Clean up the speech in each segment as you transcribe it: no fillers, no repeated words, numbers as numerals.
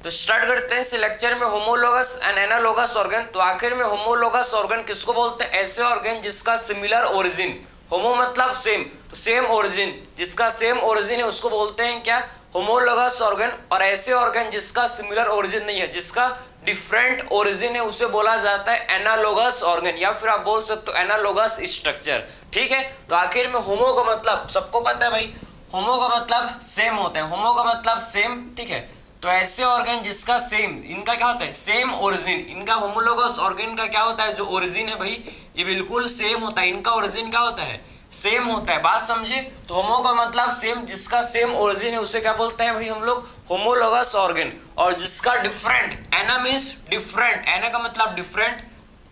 तो स्टार्ट करते हैं इस लेक्चर में होमोलोगस एंड एनालोगस ऑर्गन। तो आखिर में होमोलोगस ऑर्गन किसको बोलते हैं? ऐसे ऑर्गन जिसका सिमिलर ओरिजिन, होमो मतलब सेम, तो सेम ओरिजिन, जिसका सेम ओरिजिन है उसको बोलते हैं क्या? Homologous organ. और ऐसे ऑर्गन जिसका सिमिलर ओरिजिन नहीं है, जिसका डिफरेंट ओरिजिन है, उसे बोला जाता है एनालोगस ऑर्गन, या फिर आप बोल सकते हो एनालोगस स्ट्रक्चर। ठीक है, तो आखिर में होमो का मतलब सबको पता है भाई, होमो का मतलब सेम होता है, होमो का मतलब सेम। ठीक है, तो ऐसे ऑर्गन जिसका सेम, इनका क्या होता है? Same origin. इनका होमोलोगस ऑर्गन का क्या होता है? जो ओरिजिन है भाई ये बिल्कुल सेम होता है, इनका ओरिजिन क्या होता है? सेम होता है। बात समझे? तो होमो का मतलब सेम, जिसका सेम ओरिजिन है उसे क्या बोलते हैं भाई हम लोग? Homologous organ. और जिसका डिफरेंट, एना मीन्स डिफरेंट, एना का मतलब डिफरेंट,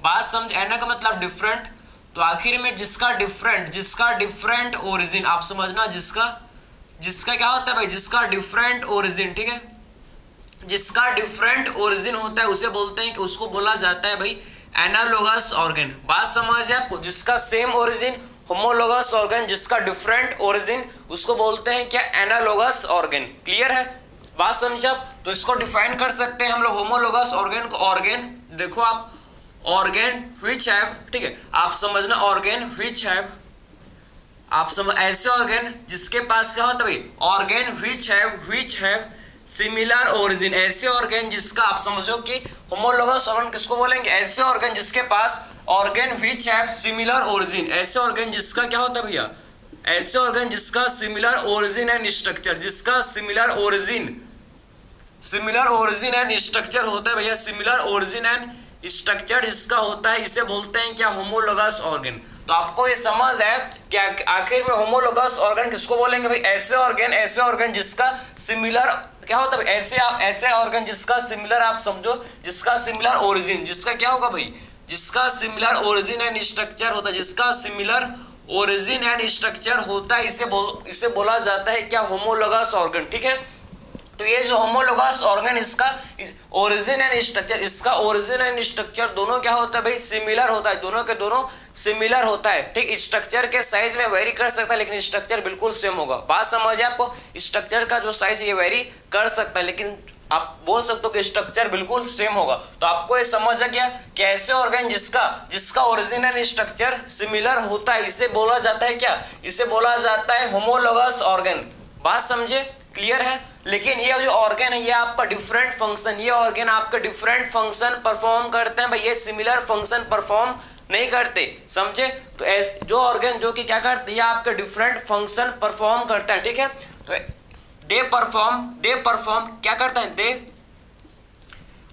बात समझ, एना का मतलब डिफरेंट। तो आखिर में जिसका डिफरेंट ओरिजिन, आप समझना, जिसका क्या होता है भाई? जिसका डिफरेंट ओरिजिन। ठीक है, जिसका डिफरेंट ओरिजिन होता है उसे बोलते हैं कि उसको बोला जाता है भाई एनालोगस ऑर्गन। बात समझ है आपको? जिसका सेम ओरिजिन होमोलोगस ऑर्गन, जिसका डिफरेंट ओरिजिन उसको बोलते हैं क्या? Analogous organ. क्लियर है? बात समझा? तो इसको डिफाइन कर सकते हैं हम लोग होमोलोगस ऑर्गन को। ऑर्गन देखो आप, ऑर्गन व्हिच हैव, ठीक है आप समझना, ऑर्गन व्हिच हैव, आप समझ, ऐसे ऑर्गन जिसके पास क्या होता है भाई? Organ which have similar origin. ऐसे ऑर्गन जिसका, आप समझो कि होमोलोगस ऑर्गन किसको बोलेंगे? ऐसे ऑर्गन जिसके पास organ which have similar origin. ऐसे ऑर्गन जिसका क्या होता है भैया? ऐसे ऑर्गन जिसका सिमिलर ओरिजिन एंड स्ट्रक्चर, जिसका सिमिलर ओरिजिन एंड स्ट्रक्चर होता है भैया, सिमिलर ओरिजिन एंड स्ट्रक्चर जिसका होता है, इसे बोलते हैं क्या? Homologous organ. तो आपको ये समझ है कि आखिर में होमोलोगस ऑर्गन किसको बोलेंगे भाई? ऐसे ऑर्गन जिसका सिमिलर क्या होता है? ऐसे ऑर्गन जिसका सिमिलर, आप समझो, जिसका सिमिलर ओरिजिन, जिसका क्या होगा भाई? जिसका सिमिलर ओरिजिन एंड स्ट्रक्चर होता है, जिसका सिमिलर ओरिजिन एंड स्ट्रक्चर होता है, इसे बोला जाता है क्या? Homologous organ. ठीक है, तो ये जो होमोलोगस ऑर्गन, इसका ओरिजिन एंड स्ट्रक्चर, इसका ओरिजिन एंड स्ट्रक्चर दोनों क्या होता है भाई? सिमिलर होता है, दोनों के दोनों सिमिलर होता है। ठीक, स्ट्रक्चर के साइज में वेरी कर सकता है लेकिन स्ट्रक्चर बिल्कुल सेम होगा। बात समझ है आपको? स्ट्रक्चर का जो साइज ये वेरी कर सकता है लेकिन आप बोल सकते हो कि स्ट्रक्चर बिल्कुल सेम होगा। तो आपको ये समझ आ गया कि ऐसे ऑर्गन जिसका ओरिजिन एंड स्ट्रक्चर सिमिलर होता है, इसे बोला जाता है क्या? इसे बोला जाता है होमोलोगस ऑर्गन। बात समझे? क्लियर है? लेकिन ये जो ऑर्गन है ये आपका डिफरेंट फंक्शन, ये ऑर्गन आपका डिफरेंट फंक्शन परफॉर्म करते हैं भाई, ये सिमिलर फंक्शन परफॉर्म नहीं करते। समझे? तो जो ऑर्गन जो कि क्या करते हैं, ये आपके डिफरेंट फंक्शन परफॉर्म करता है। ठीक है, तो दे परफॉर्म क्या करता है? दे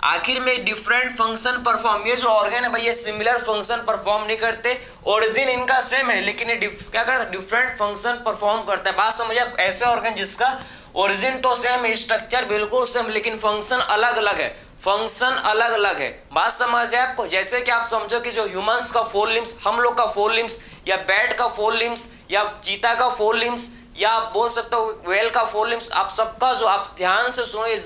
आखिर में डिफरेंट फंक्शन परफॉर्म। ये जो ऑर्गन है भाई ये सिमिलर फंक्शन परफॉर्म नहीं करते, ओरिजिन इनका सेम है लेकिन ये क्या करता है? डिफरेंट फंक्शन परफॉर्म करता है। बात समझिए आप? ऐसे ऑर्गन जिसका ओरिजिन तो सेम है, स्ट्रक्चर बिल्कुल सेम, लेकिन फंक्शन अलग अलग है, फंक्शन अलग अलग है। बात समझ है आपको? जैसे कि आप समझो कि जो ह्यूमंस का 4 लिम्स, हम लोग का 4 लिम्स, या बैट का 4 लिम्स, या चीता का 4 लिम्स, या आप बोल सकते हो वेल का 4 लिम्स, आप सबका जो, आप ध्यान से सुनो,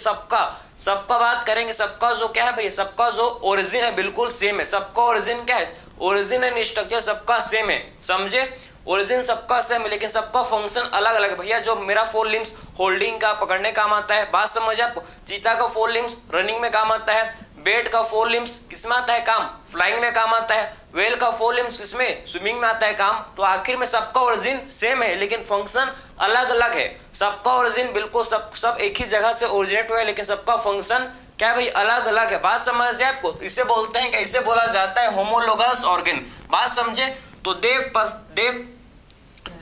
सबका बात करेंगे, सबका जो क्या है भाई? सबका जो ओरिजिन है बिल्कुल सेम है। सबका ओरिजिन क्या है? ओरिजिन एंड स्ट्रक्चर सबका सेम है। समझे? ओरिजिन सबका सेम है लेकिन सबका फंक्शन अलग अलग है। भैया जो मेरा 4 लिम्स होल्डिंग का, पकड़ने काम आता है, बात समझ आपको? चीता का 4 लिम्स रनिंग में काम आता है, बेट का 4 लिम्स किसमें आता है काम? फ्लाइंग में काम आता है, वेल का 4 लिम्स किसमें? स्विमिंग में आता है काम। तो आखिर में सबका ओरिजिन सेम है लेकिन फंक्शन अलग अलग है। सबका ओरिजिन बिल्कुल सब एक ही जगह से ओरिजिनेट हुआ है लेकिन सबका फंक्शन क्या भाई? अलग अलग है। बात समझ आपको? इसे बोलते हैं, कैसे बोला जाता है? Homologous organ. बात समझे? तो दे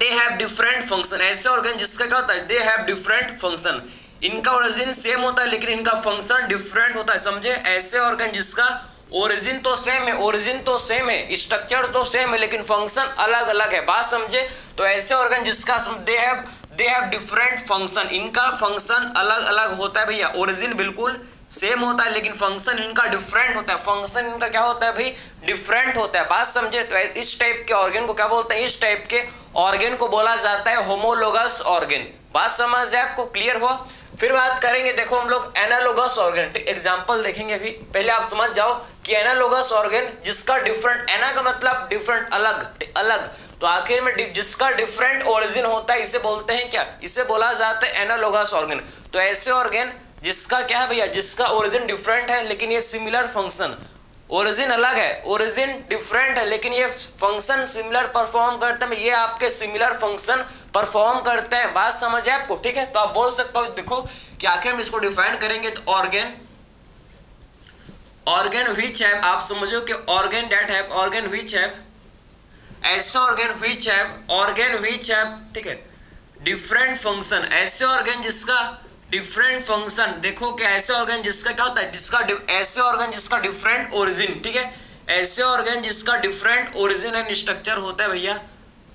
हैव डिफरेंट फंक्शन। ऐसे ऑर्गन जिसका क्या होता है? दे हैव डिफरेंट फंक्शन, इनका ओरिजिन सेम होता है लेकिन इनका फंक्शन डिफरेंट होता है। समझे? ऐसे ऑर्गन जिसका ओरिजिन तो सेम है, स्ट्रक्चर तो सेम है लेकिन फंक्शन अलग अलग है। बात समझे? तो ऐसे ऑर्गन जिसका दे हैव डिफरेंट फंक्शन, इनका फंक्शन अलग अलग होता है भैया। ओरिजिन बिल्कुल सेम होता है लेकिन फंक्शन इनका डिफरेंट होता है, फंक्शन इनका क्या होता है भाई? डिफरेंट होता है। बात समझे? तो इस टाइप के ऑर्गन को क्या बोलते हैं? इस टाइप के ऑर्गन को बोला जाता है होमोलोगस ऑर्गन। बात समझ है आपको? क्लियर हुआ? फिर बात करेंगे, देखो हम लोग एनालोगस ऑर्गन, एग्जांपल देखेंगे। अभी पहले आप समझ जाओ कि एनालोगस ऑर्गन जिसका डिफरेंट, एना का मतलब डिफरेंट, अलग, तो आखिर में जिसका डिफरेंट ओरिजिन होता है इसे बोलते हैं क्या? इसे बोला जाता है एनालोगस ऑर्गन। तो ऐसे ऑर्गन जिसका क्या है भैया, जिसका ओरिजिन डिफरेंट है लेकिन ये सिमिलर फंक्शन, ओरिजिन अलग है, ओरिजिन डिफरेंट है लेकिन ये फंक्शन सिमिलर परफॉर्म करते हैं, ये आपके सिमिलर फंक्शन परफॉर्म करते हैं। बात समझ है आपको, ठीक है। तो आप बोल सकते हो, देखो कि आखिर हम इसको डिफाइन करेंगे तो ऑर्गेन व्हिच हैव, आप समझो कि organ that have, organ which have, ऐसे ऑर्गेन व्हिच हैव, ठीक है, डिफरेंट फंक्शन, ऐसे ऑर्गेन जिसका डिफरेंट फंक्शन, देखो कि ऐसे ऑर्गन जिसका क्या होता है, जिसका ऐसे ऑर्गन जिसका डिफरेंट ओरिजिन, ठीक है, ऐसे ऑर्गन जिसका डिफरेंट ओरिजिन एंड स्ट्रक्चर होता है भैया,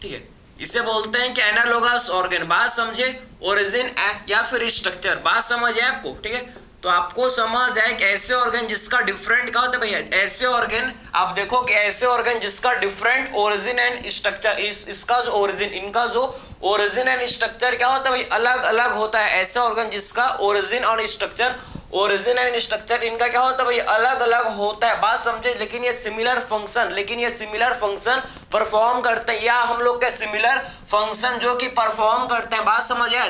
ठीक है, इसे बोलते हैं कि एनालोगस ऑर्गन। बात समझे, ओरिजिन या फिर स्ट्रक्चर, बात समझ है आपको, ठीक है। तो आपको समझ है कि ऐसे ऑर्गन जिसका डिफरेंट क्या होता है भैया, ऐसे ऑर्गन, आप देखो कि ऐसे ऑर्गन जिसका डिफरेंट ओरिजिन एंड स्ट्रक्चर, इसका जो ओरिजिन, इनका जो ओरिजिन एंड स्ट्रक्चर क्या होता है भाई, अलग अलग होता है। ऐसे ऑर्गन जिसका ओरिजिन और स्ट्रक्चर, ओरिजिन एंड स्ट्रक्चर इनका क्या होता है भाई, अलग अलग होता है। बात समझे, लेकिन ये सिमिलर फंक्शन परफॉर्म करते हैं, या हम लोग के सिमिलर फंक्शन जो कि परफॉर्म करते हैं। बात समझ आया,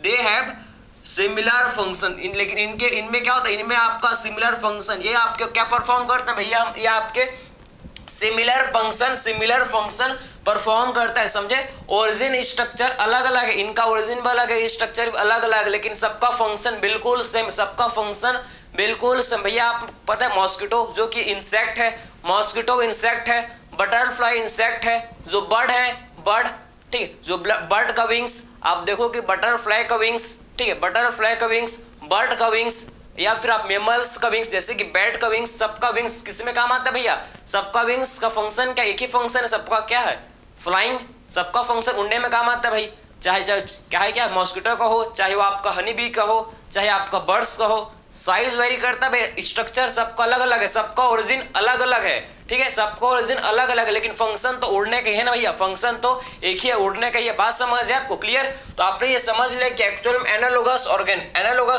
दे हैव सिमिलर फंक्शन, लेकिन इनमें क्या होता है, इनमें आपका सिमिलर फंक्शन, ये आपके क्या परफॉर्म करते हैं भैया, ये आपके सिमिलर फंक्शन परफॉर्म करता है, समझे। ओरिजिन स्ट्रक्चर अलग अलग है, इनका ओरिजिन भी अलग है, स्ट्रक्चर भी अलग अलग, लेकिन सबका फंक्शन बिल्कुल सेम, भैया। आप पता है मॉस्किटो जो कि इंसेक्ट है, मॉस्किटो इंसेक्ट है, बटरफ्लाई इंसेक्ट है, जो बर्ड है, बर्ड, ठीक है, जो बर्ड का विंग्स, आप देखो कि बटरफ्लाई का विंग्स, ठीक है, बटरफ्लाई का विंग्स, बर्ड का विंग्स, या फिर आप मेमल्स का विंग्स जैसे कि बैट का विंग्स, सबका विंग्स किस में काम आता है भैया, सबका विंग्स का फंक्शन क्या, एक ही फंक्शन है सबका, क्या है, फ्लाइंग, सबका फंक्शन उड़ने में काम आता है भाई। चाहे क्या है, क्या मॉस्किटो का हो, चाहे वो आपका हनी बी का हो, चाहे आपका बर्ड्स का हो, साइज वेरी करता है, स्ट्रक्चर सबका अलग अलग है, सबका ओरिजिन अलग अलग है, ठीक है, सबका ओरिजिन अलग अलग है, लेकिन फंक्शन तो उड़ने का ही है ना भैया, फंक्शन तो एक ही है, उड़ने का ही है। बात समझ है आपको, क्लियर। तो आपने ये समझ लिया कि एक्चुअल में एनालोगस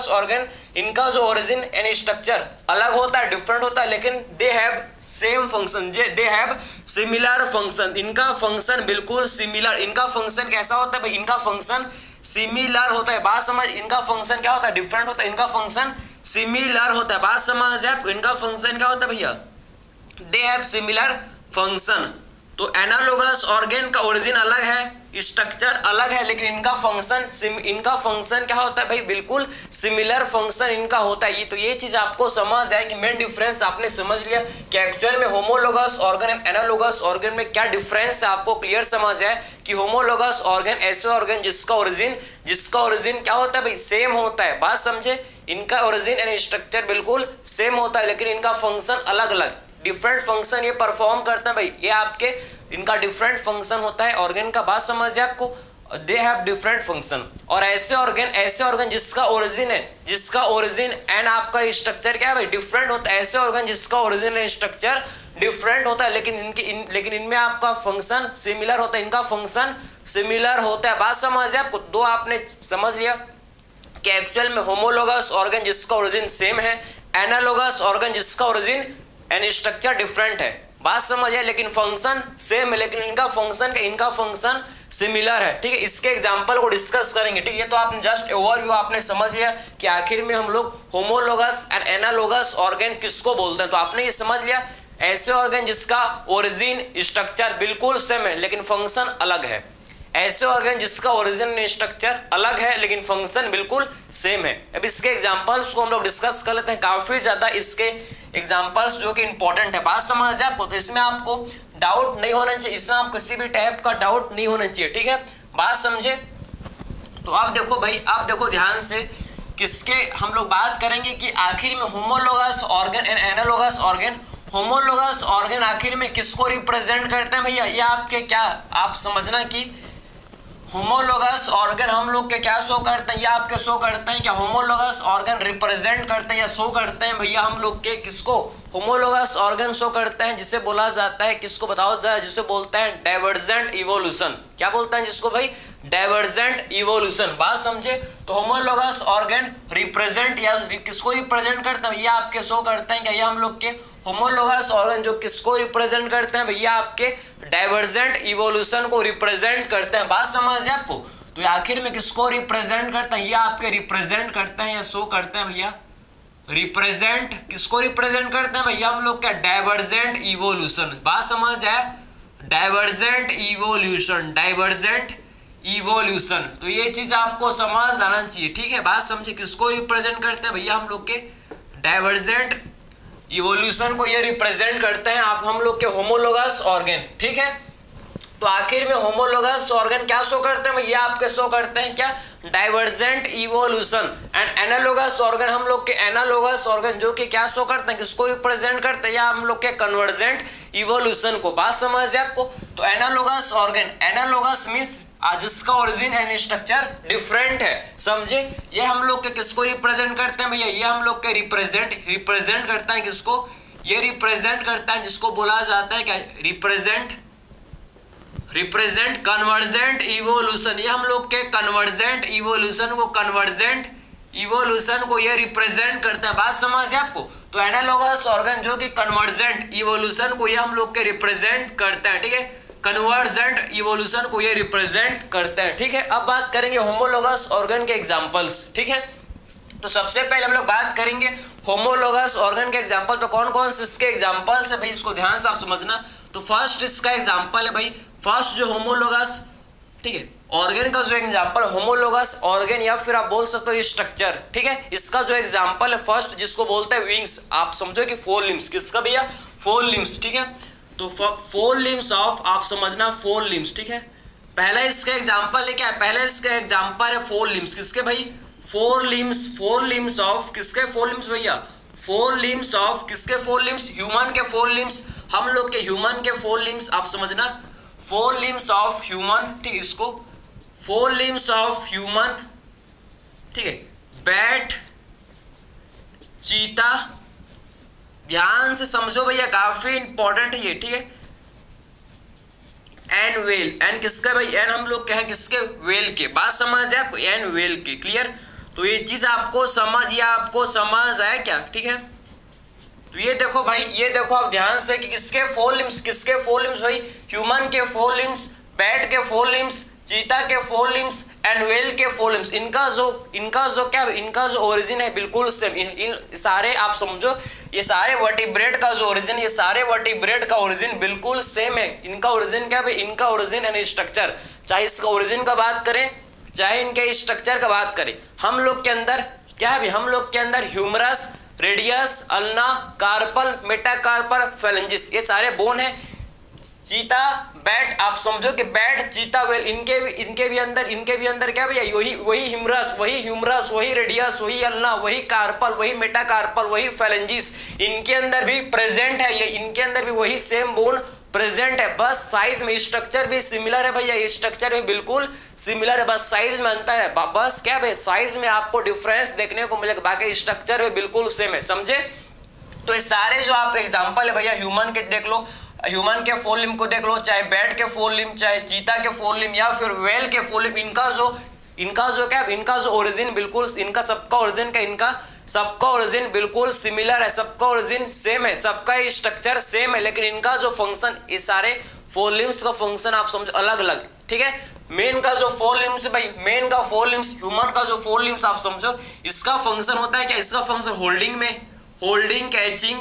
ऑर्गन इनका जो ओरिजिन एंड स्ट्रक्चर अलग होता है, डिफरेंट होता है, लेकिन they have same function, they have similar function, इनका फंक्शन बिल्कुल सिमिलर, इनका फंक्शन कैसा होता है भाई, इनका फंक्शन सिमिलर होता है। बात समझ, इनका फंक्शन क्या होता है, डिफरेंट होता है, इनका फंक्शन सिमिलर होता है। बात समझ है आपको, इनका फंक्शन क्या होता है भैया, दे हैव सिमिलर फंक्शन। तो एनालोगस ऑर्गन का ओरिजिन अलग है, स्ट्रक्चर अलग है, लेकिन इनका फंक्शन क्या होता है भाई, बिल्कुल सिमिलर फंक्शन इनका होता है। ये तो ये चीज आपको समझ आए कि मेन डिफरेंस आपने समझ लिया कि एक्चुअल में homologous organ and analogous organ में क्या डिफरेंस है, आपको क्लियर समझ आए कि होमोलोगस ऑर्गन ऐसे ऑर्गन जिसका ओरिजिन क्या होता है भाई, सेम होता है। बात समझे, इनका ओरिजिन एंड स्ट्रक्चर बिल्कुल सेम होता है, लेकिन इनका फंक्शन अलग अलग, डिफरेंट फंक्शन ये परफॉर्म करता है भाई, ये आपके इनका डिफरेंट फंक्शन होता है ऑर्गन का। बात समझ है आपको, दे हैव डिफरेंट फंक्शन। और ऐसे ऑर्गन जिसका ओरिजिन एंड आपका स्ट्रक्चर क्या है भाई, डिफरेंट होता है, ऐसे ऑर्गन जिसका ओरिजिन एंड स्ट्रक्चर डिफरेंट होता है, लेकिन इनमें आपका फंक्शन सिमिलर होता है, इनका फंक्शन सिमिलर होता है। बात समझ है आपको, दो आपने समझ लिया कि एक्चुअल में होमोलोगस ऑर्गन जिसका ओरिजिन सेम है, एनालोगस ऑर्गन जिसका ओरिजिन एंड स्ट्रक्चर डिफरेंट है। बात समझ है, लेकिन फंक्शन सेम है, लेकिन इनका फंक्शन सिमिलर है, ठीक है। इसके एग्जांपल को डिस्कस करेंगे, ठीक है। तो आपने जस्ट ओवरव्यू आपने समझ लिया कि आखिर में हम लोग होमोलोगस एंड एनालोगस ऑर्गन किसको बोलते हैं। तो आपने ये समझ लिया, ऐसे ऑर्गन जिसका ओरिजिन स्ट्रक्चर बिल्कुल सेम है लेकिन फंक्शन अलग है, ऐसे ऑर्गन जिसका ओरिजिन स्ट्रक्चर अलग है लेकिन फंक्शन बिल्कुल सेम है। अब इसके एग्जांपल्स को हम लोग डिस्कस कर लेते हैं, काफी ज्यादा इसके एग्जांपल्स जो कि इंपॉर्टेंट है। बात समझ है आपको, तो इसमें आपको डाउट नहीं होना चाहिए, इसमें आप किसी भी टाइप का डाउट नहीं होना चाहिए, ठीक है। बात समझे, तो आप देखो भाई, आप देखो ध्यान से, किसके हम लोग बात करेंगे कि आखिर में homologous organ and analogous organ, homologous organ आखिर में किसको रिप्रेजेंट करते हैं भैया, ये आपके क्या आप समझना कि होमोलोगस ऑर्गन हम लोग के क्या शो करते हैं, या आपके शो करते हैं क्या, होमोलोगस ऑर्गन रिप्रेजेंट करते हैं या शो करते हैं भैया हम लोग के किसको, होमोलोगस ऑर्गन शो करते हैं जिसे बोला जाता है, किसको बताओ जरा, जिसे बोलते हैं डाइवर्जेंट इवोल्यूशन। क्या बोलते हैं जिसको भाई, डाइवर्जेंट इवोल्यूशन। बात समझे, तो होमोलोगस ऑर्गन रिप्रेजेंट या किसको रिप्रेजेंट करते हैं, ये आपके शो करते हैं क्या, ये हम लोग के होमोलोगस ऑर्गन जो किसको रिप्रेजेंट करते हैं भैया, आपके डाइवर्जेंट इवोल्यूशन को रिप्रेजेंट करते हैं। बात समझ है आपको, तो ये आखिर में किसको रिप्रेजेंट करता है, ये आपके रिप्रेजेंट करते हैं या शो करते हैं भैया, रिप्रेजेंट किसको रिप्रेजेंट करते हैं भैया हम लोग क्या, डाइवर्जेंट इवोल्यूशन। बात समझ आए, डाइवर्जेंट इवोल्यूशन, डाइवर्जेंट इवोल्यूशन। तो ये चीज आपको समझ आना चाहिए, ठीक है। बात समझे, किसको रिप्रेजेंट करते हैं भैया हम लोग के डाइवर्जेंट इवोल्यूशन को ये रिप्रेजेंट करते हैं आप हम लोग के होमोलोगस ऑर्गन, ठीक है। तो आखिर में होमोलोगस ऑर्गन क्या शो करते हैं भैया, आपके शो करते हैं क्या, divergent evolution. And analogous organ हम लोग के एनालोगस ऑर्गन जो कि क्या शो करते हैं, किसको रिप्रेजेंट करते हैं, या हम लोग के कन्वर्जेंट इवोल्यूशन को। बात समझ है आपको। तो एनालोगस ऑर्गन, एनालोगस मींस जिसका ओरिजिन एंड स्ट्रक्चर डिफरेंट है, समझे। ये हम लोग के किसको रिप्रेजेंट करते हैं भैया, ये हम लोग के रिप्रेजेंट करता है किसको, ये रिप्रेजेंट करता है जिसको बोला जाता है क्या, रिप्रेजेंट कन्वर्जेंट इवोल्यूशन। ये हम लोग के कन्वर्जेंट इवोल्यूशन को ये रिप्रेजेंट करता है। बात समझ है आपको। तो एनालोगस ऑर्गन जो कि कन्वर्जेंट इवोल्यूशन को ये हम लोग के रिप्रेजेंट करते हैं, ठीक है, कन्वर्जेंट इवोल्यूशन को ये रिप्रेजेंट करते हैं, ठीक है। अब बात करेंगे होमोलोगस ऑर्गन के एग्जांपल्स, ठीक है। तो सबसे पहले हम लोग बात करेंगे होमोलोगस ऑर्गन के एग्जांपल। तो कौन कौन से इसके एग्जांपल्स है भाई, इसको ध्यान से आप समझना। तो फर्स्ट इसका एग्जांपल है भाई, फर्स्ट जो होमोलोगस, ठीक है, ऑर्गन का जो एग्जांपल होमोलोगस ऑर्गन या फिर आप बोल सकते हो स्ट्रक्चर, ठीक है। इसका जो एग्जांपल है फर्स्ट जिसको बोलते हैं विंग्स, आप समझो कि 4 लिम्स, किसका भैया 4 लिम्स, ठीक है। तो 4 लिम्स ऑफ, आप समझना 4 लिम्स, ठीक है। पहला इसका एग्जांपल है क्या, पहला इसका एग्जांपल है 4 लिम्स, किसके भाई 4 लिम्स ऑफ, किसके 4 लिम्स भैया 4 लिम्स ऑफ, किसके 4 लिम्स, ह्यूमन के 4 लिम्स, हम लोग के ह्यूमन के 4 लिम्स, आप समझना 4 लिम्स ऑफ ह्यूमन, ठीक, इसको 4 लिम्स ऑफ ह्यूमन, ठीक है, बैट, चीता, ध्यान से समझो भैया काफी इंपॉर्टेंट है ये, ठीक है, एन वेल, एन किसका भाई, एन हम लोग कहें किसके, वेल के। बात समझ है आपको, एन वेल के, क्लियर। तो ये चीज आपको समझ आया क्या, ठीक है। तो ये देखो भाई, ये देखो आप ध्यान से कि किसके 4 लिम्स, किसके 4 लिम्स भाई, ह्यूमन के 4 लिम्स, बैट के 4 लिम्स, चीता के 4 लिम्स एंड वेल के 4 लिम्स। इनका जो क्या, इनका जो ओरिजिन है बिल्कुल सेम। इन सारे आप समझो, ये सारे वर्टिब्रेट का जो ओरिजिन, ये सारे वर्टिब्रेट का ओरिजिन बिल्कुल सेम है। इनका ओरिजिन क्या है, इनका ओरिजिन एंड स्ट्रक्चर, चाहे इसका ओरिजिन का बात करें चाहे इनके स्ट्रक्चर का बात करें, हम लोग के अंदर क्या है, हम लोग के अंदर humerus, radius, ulna, carpal, metacarpal, phalanges, ये सारे बोन है। चीता, बैट, आप समझो कि बैट, चीता, वेल, इनके भी अंदर क्या भैया, वही ह्यूमरस, वही रेडियस, वही अल्ना, वही कार्पल, वही मेटाकार्पल, वही फेलेंजिस, इनके अंदर भी प्रेजेंट है। ये इनके अंदर भी वही सेम बोन प्रेजेंट है, बस साइज में स्ट्रक्चर भी सिमिलर है भैया, ये स्ट्रक्चर भी बिल्कुल सिमिलर है, बस साइज में अंतर है। बस क्या भाई, साइज में आपको डिफरेंस देखने को मिलेगा, बाकी स्ट्रक्चर भी बिल्कुल सेम है, समझे। तो ये सारे जो आप एग्जांपल है भैया, ह्यूमन के देख लो, ह्यूमन के 4 लिम्ब को देख लो, चाहे बैट के 4 लिम्ब, चाहे चीता के 4 लिम्ब, या फिर वेल के 4 लिम्ब, इनका जो ओरिजिन बिल्कुल, इनका सबका ओरिजिन बिल्कुल सिमिलर है, सबका ओरिजिन सेम है, सबका स्ट्रक्चर सेम है, लेकिन इनका जो फंक्शन, ये सारे 4 लिम्स का फंक्शन आप समझो अलग अलग, ठीक है। मेन का जो 4 लिम्स भाई, मेन का 4 लिम्स, ह्यूमन का जो 4 लिम्स आप समझो, इसका फंक्शन होता है क्या, इसका फंक्शन होल्डिंग कैचिंग,